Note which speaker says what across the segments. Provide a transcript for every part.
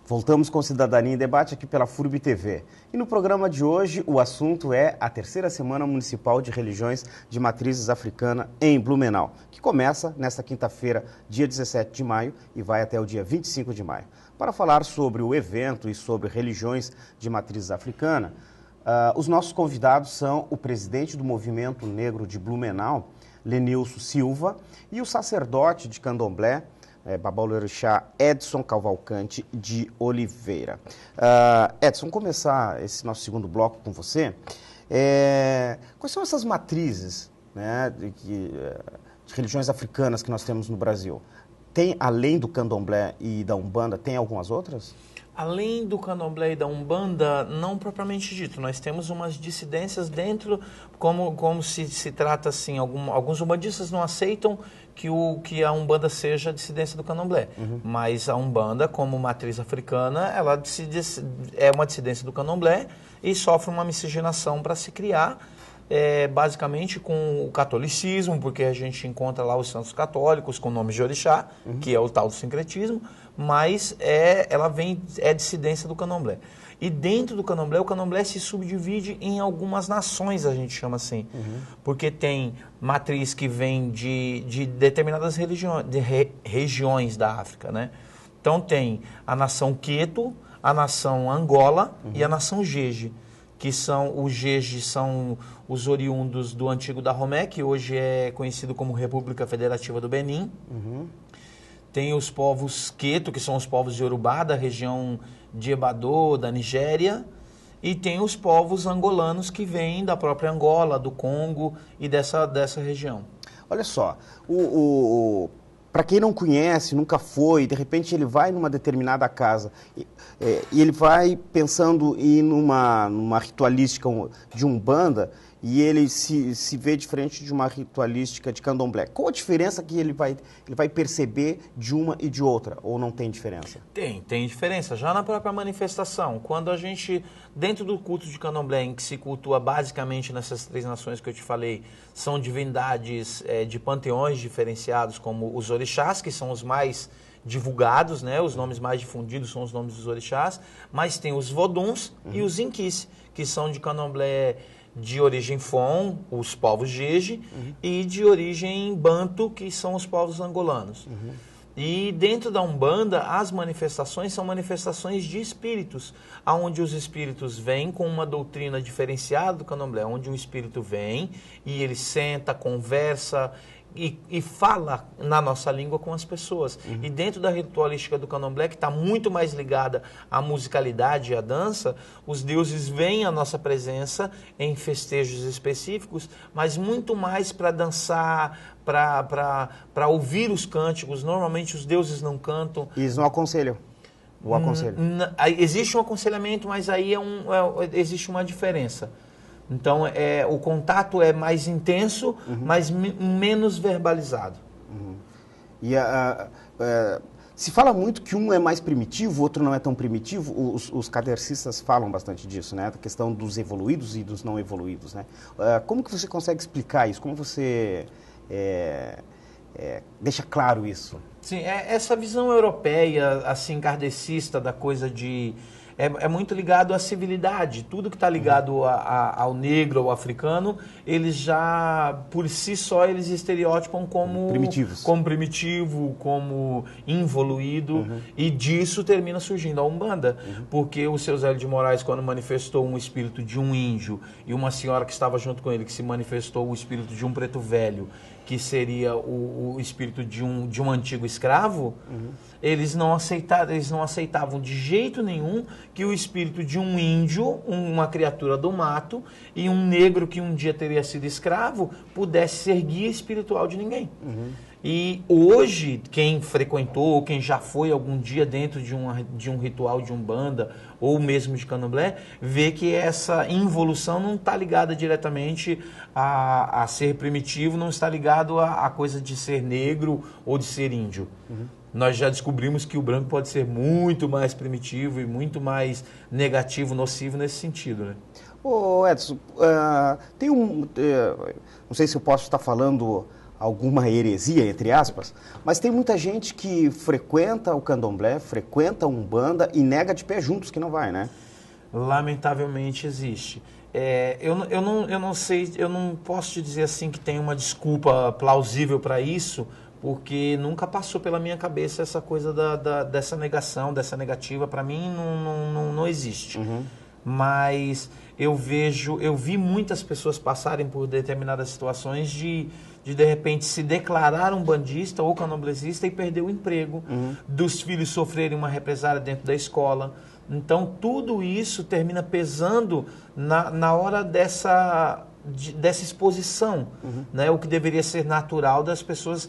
Speaker 1: Voltamos com Cidadania em Debate aqui pela FURB TV. E no programa de hoje o assunto é a terceira Semana Municipal de Religiões de Matrizes Africana em Blumenau, que começa nesta quinta-feira, dia 17 de maio e vai até o dia 25 de maio. Para falar sobre o evento e sobre religiões de matrizes africana, os nossos convidados são o presidente do Movimento Negro de Blumenau, Lenilson Silva, e o sacerdote de Candomblé, Babalorixá Edson Cavalcante de Oliveira. Edson, vamos começar esse nosso segundo bloco com você. Quais são essas matrizes, né, de religiões africanas que nós temos no Brasil? Tem, além do Candomblé e da Umbanda, tem algumas outras?
Speaker 2: Além do Candomblé e da Umbanda, não propriamente dito, nós temos umas dissidências dentro, como se trata assim, alguns umbandistas não aceitam que a Umbanda seja a dissidência do Candomblé, mas a Umbanda, como matriz africana, ela é uma dissidência do Candomblé e sofre uma miscigenação para se criar, basicamente com o catolicismo, porque a gente encontra lá os santos católicos com nomes de orixá, que é o tal do sincretismo, mas ela é dissidência do Candomblé. E dentro do Candomblé, o Candomblé se subdivide em algumas nações, a gente chama assim, porque tem matriz que vem de determinadas regiões da África, né? Então tem a nação Queto, a nação Angola e a nação Jeje, que os Jeje são os oriundos do antigo Dahomey, que hoje é conhecido como República Federativa do Benin. Tem os povos Queto, que são os povos de Yorubá, da região de Ebadô, da Nigéria. E tem os povos angolanos, que vêm da própria Angola, do Congo e dessa região.
Speaker 1: Olha só, para quem não conhece, nunca foi, de repente ele vai numa determinada casa e ele vai pensando em numa ritualística de Umbanda e ele se vê diferente de uma ritualística de Candomblé. Qual a diferença que ele vai perceber de uma e de outra? Ou não tem diferença?
Speaker 2: Tem diferença. Já na própria manifestação, quando a gente, dentro do culto de Candomblé, em que se cultua basicamente nessas três nações que eu te falei, são divindades de panteões diferenciados, como os orixás, que são os mais divulgados, né? Os nomes mais difundidos são os nomes dos orixás, mas tem os voduns e os inquis, que são de Candomblé de origem Fon, os povos Jeje, e de origem Banto, que são os povos angolanos. E dentro da Umbanda, as manifestações são manifestações de espíritos, onde os espíritos vêm com uma doutrina diferenciada do Candomblé, onde um espírito vem e ele senta, conversa e fala na nossa língua com as pessoas. E dentro da ritualística do Candomblé, que está muito mais ligada à musicalidade e à dança, os deuses vêm à nossa presença em festejos específicos, mas muito mais para dançar, para ouvir os cânticos. Normalmente os deuses não cantam.
Speaker 1: E eles não aconselham? Ou aconselham?
Speaker 2: Existe um aconselhamento, mas aí existe uma diferença. Então, o contato é mais intenso, mas menos verbalizado.
Speaker 1: E se fala muito que um é mais primitivo, o outro não é tão primitivo. Os cadercistas falam bastante disso, né? Da questão dos evoluídos e dos não evoluídos, né? Como que você consegue explicar isso? Como você deixa claro isso?
Speaker 2: Sim, essa visão europeia, assim, kardecista da coisa de... É muito ligado à civilidade. Tudo que está ligado ao negro, ao africano, eles já, por si só, eles estereotipam como
Speaker 1: primitivos,
Speaker 2: como primitivo, como involuído, e disso termina surgindo a Umbanda. Porque o seu Zélio de Moraes, quando manifestou um espírito de um índio, e uma senhora que estava junto com ele, que se manifestou o espírito de um preto velho, que seria o espírito de um antigo escravo, eles não aceitavam de jeito nenhum que o espírito de um índio, uma criatura do mato, e um negro que um dia teria sido escravo, pudesse ser guia espiritual de ninguém. E hoje, quem frequentou, ou quem já foi algum dia dentro de um ritual de Umbanda, ou mesmo de Candomblé, vê que essa involução não está ligada diretamente a ser primitivo, não está ligado a coisa de ser negro ou de ser índio. Nós já descobrimos que o branco pode ser muito mais primitivo e muito mais negativo, nocivo nesse sentido, né?
Speaker 1: Ô Edson, tem não sei se eu posso estar falando alguma heresia, entre aspas, mas tem muita gente que frequenta o candomblé, frequenta a Umbanda e nega de pé juntos que não vai, né?
Speaker 2: Lamentavelmente existe. Eu não sei, eu não posso te dizer assim que tem uma desculpa plausível para isso, porque nunca passou pela minha cabeça essa coisa dessa negação, dessa negativa. Para mim não existe. Mas eu vi muitas pessoas passarem por determinadas situações de repente se declarar um bandista ou candomblessista e perder o emprego, dos filhos sofrerem uma represália dentro da escola. Então tudo isso termina pesando na hora dessa exposição, né? O que deveria ser natural das pessoas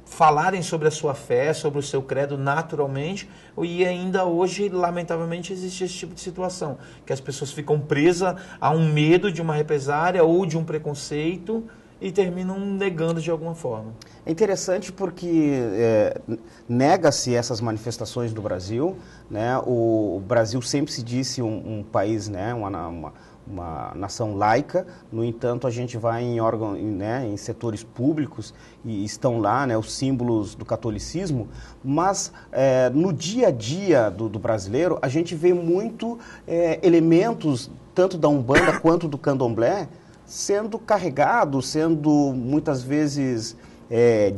Speaker 2: falarem sobre a sua fé, sobre o seu credo naturalmente, e ainda hoje, lamentavelmente, existe esse tipo de situação, que as pessoas ficam presas a um medo de uma represária ou de um preconceito e terminam negando de alguma forma.
Speaker 1: É interessante porque nega-se essas manifestações do Brasil, né? O Brasil sempre se disse um país, né? Uma nação laica. No entanto, a gente vai em órgãos, né, em setores públicos e estão lá, né, os símbolos do catolicismo, mas no dia a dia do brasileiro a gente vê muito elementos tanto da Umbanda quanto do Candomblé sendo carregado, sendo muitas vezes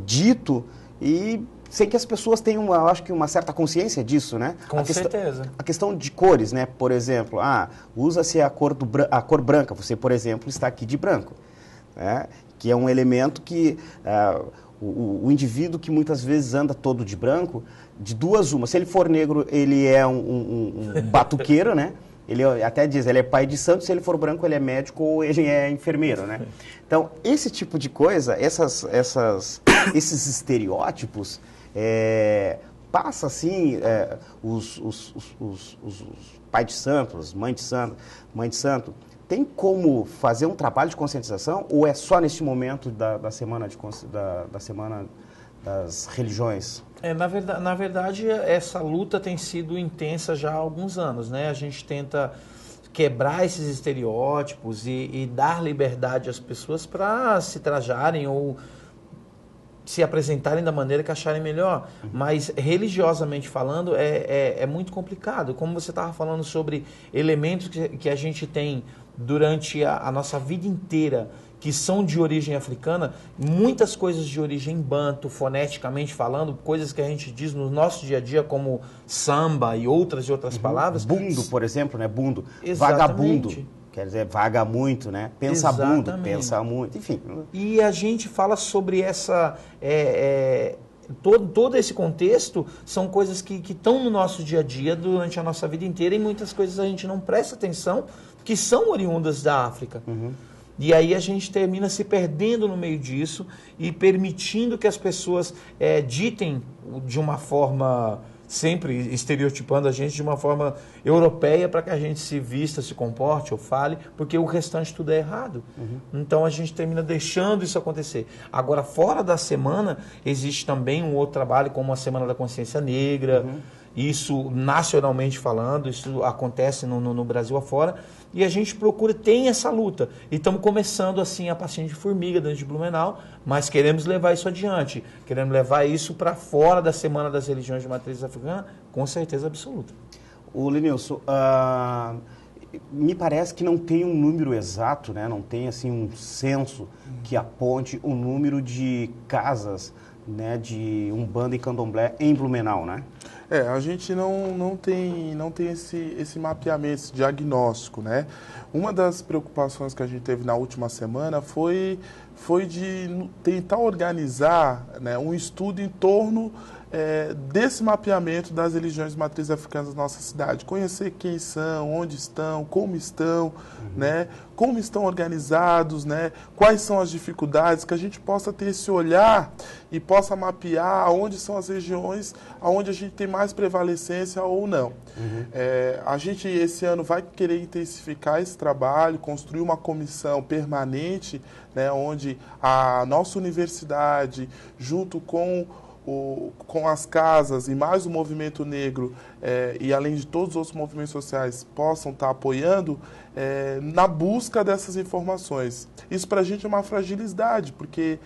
Speaker 1: dito, e sem que as pessoas tenham, eu acho que uma certa consciência disso, né?
Speaker 2: Com certeza.
Speaker 1: A questão de cores, né? Por exemplo, usa-se a cor branca. Você, por exemplo, está aqui de branco, né? Que é um elemento que o indivíduo que muitas vezes anda todo de branco, de duas uma. Se ele for negro, ele é um batuqueiro, né? Ele até diz, ele é pai de santo, se ele for branco, ele é médico ou ele é enfermeiro, né? Então, esse tipo de coisa, esses estereótipos, passa assim, os pais de santos, mãe de santo, tem como fazer um trabalho de conscientização ou é só neste momento da semana das religiões?
Speaker 2: Na verdade, essa luta tem sido intensa já há alguns anos, né? A gente tenta quebrar esses estereótipos e dar liberdade às pessoas para se trajarem ou se apresentarem da maneira que acharem melhor. Mas, religiosamente falando, é muito complicado. Como você estava falando sobre elementos que a gente tem durante a nossa vida inteira, que são de origem africana, muitas coisas de origem banto, foneticamente falando, coisas que a gente diz no nosso dia a dia, como samba e outras palavras.
Speaker 1: Bundo, por exemplo, né? Bundo.
Speaker 2: Exatamente.
Speaker 1: Vagabundo. Quer dizer, vaga muito, né? Pensa bundo, pensa muito, enfim.
Speaker 2: E a gente fala sobre todo esse contexto, são coisas que estão no nosso dia a dia durante a nossa vida inteira, e muitas coisas a gente não presta atenção, que são oriundas da África. E aí a gente termina se perdendo no meio disso e permitindo que as pessoas ditem de uma forma, sempre estereotipando a gente de uma forma europeia para que a gente se vista, se comporte ou fale, porque o restante tudo é errado. Então a gente termina deixando isso acontecer. Agora, fora da semana, existe também um outro trabalho, como a Semana da Consciência Negra. Isso, nacionalmente falando, isso acontece no Brasil afora. E a gente tem essa luta. E estamos começando assim a passinho de formiga dentro de Blumenau, mas queremos levar isso adiante. Queremos levar isso para fora da Semana das Religiões de Matriz Africana, com certeza absoluta.
Speaker 1: O Lenilson, me parece que não tem um número exato, né? Não tem assim um censo que aponte o número de casas, né, de Umbanda e Candomblé em Blumenau, né?
Speaker 3: A gente não tem esse mapeamento, esse diagnóstico, né? Uma das preocupações que a gente teve na última semana foi de tentar organizar, né, um estudo em torno desse mapeamento das religiões de matriz africanas da nossa cidade. Conhecer quem são, onde estão, né, como estão organizados, né, quais são as dificuldades, que a gente possa ter esse olhar e possa mapear onde são as regiões onde a gente tem mais prevalecência ou não. A gente, esse ano, vai querer intensificar esse trabalho, construir uma comissão permanente, né, onde a nossa universidade, junto com as casas e mais o movimento negro, e além de todos os outros movimentos sociais, possam estar apoiando na busca dessas informações. Isso para a gente é uma fragilidade, porque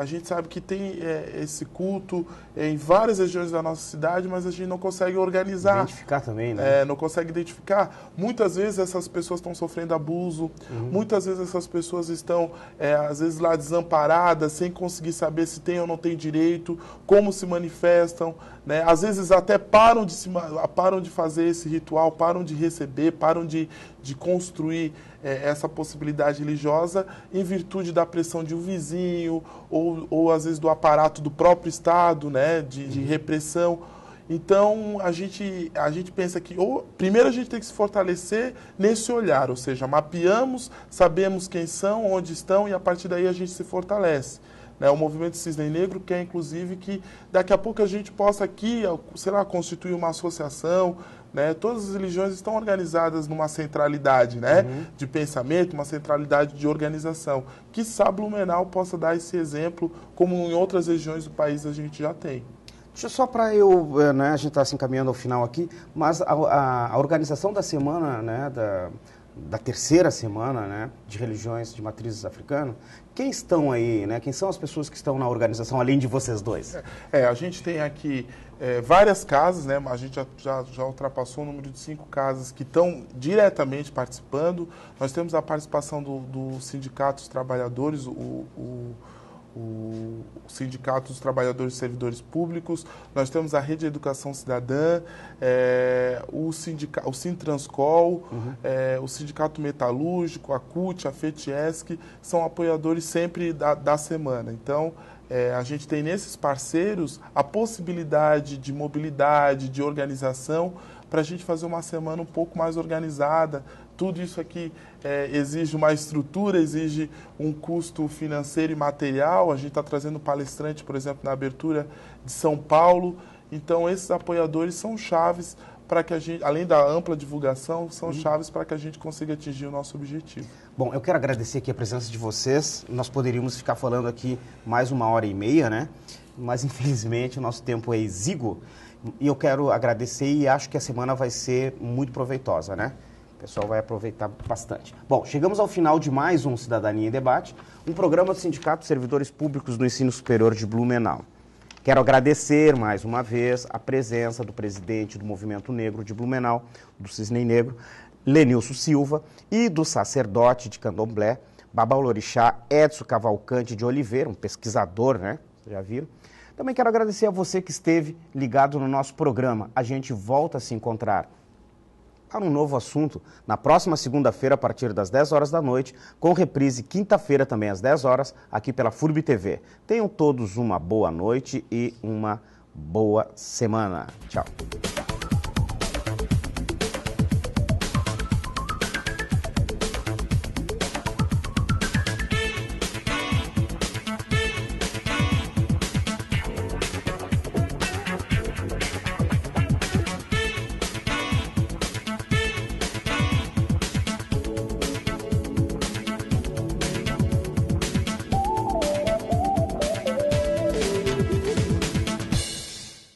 Speaker 3: A gente sabe que tem esse culto em várias regiões da nossa cidade, mas a gente não consegue organizar.
Speaker 1: Identificar também, né?
Speaker 3: Não consegue identificar. Muitas vezes essas pessoas estão sofrendo abuso, muitas vezes essas pessoas estão, às vezes, lá desamparadas, sem conseguir saber se tem ou não tem direito, como se manifestam, né? Às vezes até param de fazer esse ritual, param de receber, param de construir essa possibilidade religiosa em virtude da pressão de um vizinho ou às vezes do aparato do próprio Estado, né, de repressão. Então a gente pensa que primeiro a gente tem que se fortalecer nesse olhar, ou seja, mapeamos, sabemos quem são, onde estão e a partir daí a gente se fortalece. O movimento Cisne Negro quer, inclusive, que daqui a pouco a gente possa aqui, sei lá, constituir uma associação, né? Todas as religiões estão organizadas numa centralidade, né? De pensamento, uma centralidade de organização. Quiçá Blumenau possa dar esse exemplo, como em outras regiões do país a gente já tem.
Speaker 1: Deixa só para né, a gente está se encaminhando ao final aqui, mas a organização da semana, né, da terceira semana, né, de religiões de matrizes africanas, quem estão aí, né? Quem são as pessoas que estão na organização, além de vocês dois?
Speaker 3: A gente tem aqui várias casas, né? A gente já ultrapassou o número de 5 casas que estão diretamente participando. Nós temos a participação do Sindicato dos Trabalhadores, o Sindicato dos Trabalhadores e Servidores Públicos, nós temos a Rede de Educação Cidadã, o Sintranscol, o Sindicato Metalúrgico, a CUT, a FETIESC, são apoiadores sempre da semana. Então, a gente tem nesses parceiros a possibilidade de mobilidade, de organização, para a gente fazer uma semana um pouco mais organizada. Tudo isso aqui exige uma estrutura, exige um custo financeiro e material. A gente está trazendo palestrante, por exemplo, na abertura de São Paulo. Então, esses apoiadores são chaves para que a gente, além da ampla divulgação, são chaves para que a gente consiga atingir o nosso objetivo.
Speaker 1: Bom, eu quero agradecer aqui a presença de vocês. Nós poderíamos ficar falando aqui mais 1h30, né? Mas, infelizmente, o nosso tempo é exíguo. E eu quero agradecer e acho que a semana vai ser muito proveitosa, né? O pessoal vai aproveitar bastante. Bom, chegamos ao final de mais um Cidadania em Debate, um programa do Sindicato de Servidores Públicos do Ensino Superior de Blumenau. Quero agradecer mais uma vez a presença do presidente do Movimento Negro de Blumenau, do Cisne Negro, Lenilson Silva, e do sacerdote de Candomblé, Babaolorixá Edson Cavalcante de Oliveira, um pesquisador, né? Vocês já viram? Também quero agradecer a você que esteve ligado no nosso programa. A gente volta a se encontrar para um novo assunto na próxima segunda-feira, a partir das 10 horas da noite, com reprise quinta-feira também às 10 horas, aqui pela FURB TV. Tenham todos uma boa noite e uma boa semana. Tchau.